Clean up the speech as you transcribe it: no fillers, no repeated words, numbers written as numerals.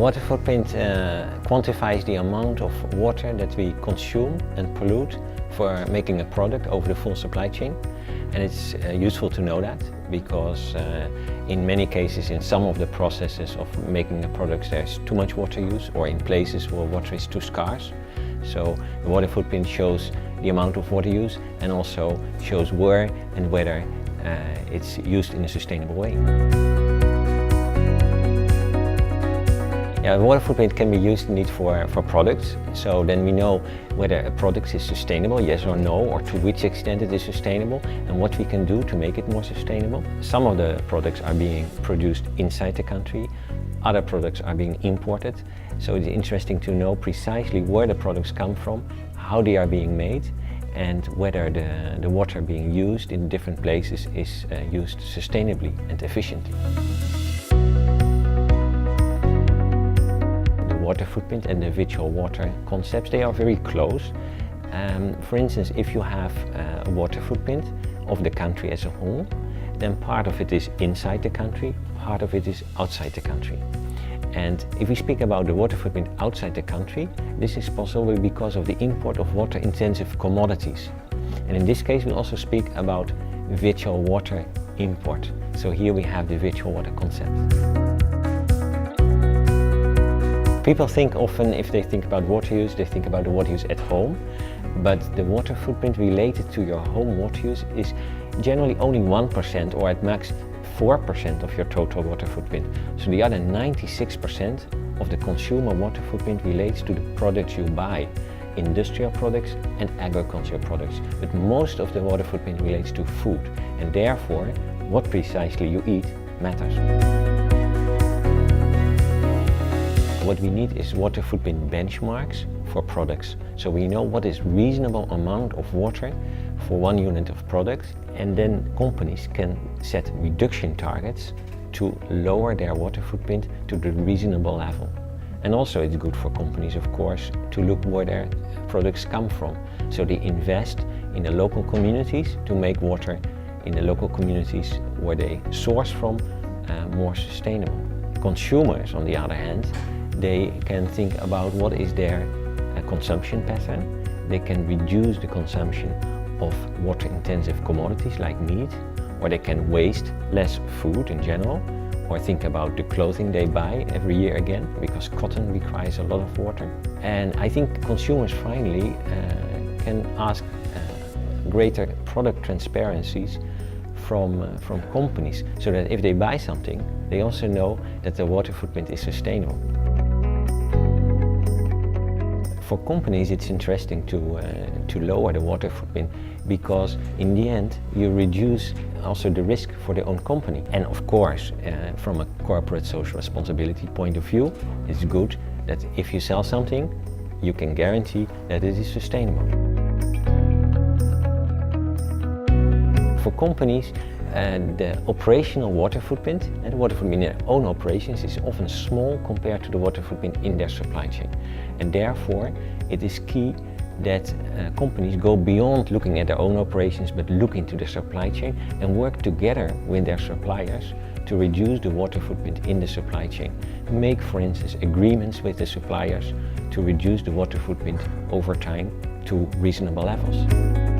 water footprint quantifies the amount of water that we consume and pollute for making a product over the full supply chain. And it's useful to know that because in many cases in some of the processes of making the products there's too much water use, or in places where water is too scarce. So the water footprint shows the amount of water use and also shows where and whether it's used in a sustainable way. Yeah, the water footprint can be used indeed for products, so then we know whether a product is sustainable, yes or no, or to which extent it is sustainable, and what we can do to make it more sustainable. Some of the products are being produced inside the country, other products are being imported, so it's interesting to know precisely where the products come from, how they are being made, and whether the water being used in different places is used sustainably and efficiently. Water footprint and the virtual water concepts, they are very close. For instance, if you have a water footprint of the country as a whole, then part of it is inside the country, part of it is outside the country. And if we speak about the water footprint outside the country, this is possible because of the import of water-intensive commodities. And in this case, we also speak about virtual water import. So here we have the virtual water concept. People think often, if they think about water use, they think about the water use at home, but the water footprint related to your home water use is generally only 1% or at max 4% of your total water footprint. So the other 96% of the consumer water footprint relates to the products you buy, industrial products and agricultural products. But most of the water footprint relates to food, and therefore what precisely you eat matters. What we need is water footprint benchmarks for products. So we know what is reasonable amount of water for 1 unit of product, and then companies can set reduction targets to lower their water footprint to the reasonable level. And also it's good for companies, of course, to look where their products come from. So they invest in the local communities to make water in the local communities where they source from more sustainable. Consumers, on the other hand, they can think about what is their consumption pattern. They can reduce the consumption of water-intensive commodities like meat, or they can waste less food in general, or think about the clothing they buy every year again, because cotton requires a lot of water. And I think consumers finally can ask greater product transparencies from companies, so that if they buy something, they also know that the water footprint is sustainable. For companies, it's interesting to lower the water footprint, because in the end you reduce also the risk for their own company. And of course, from a corporate social responsibility point of view, it's good that if you sell something, you can guarantee that it is sustainable. For companies, the operational water footprint and the water footprint in their own operations is often small compared to the water footprint in their supply chain. And therefore, it is key that companies go beyond looking at their own operations, but look into the supply chain and work together with their suppliers to reduce the water footprint in the supply chain. Make, for instance, agreements with the suppliers to reduce the water footprint over time to reasonable levels.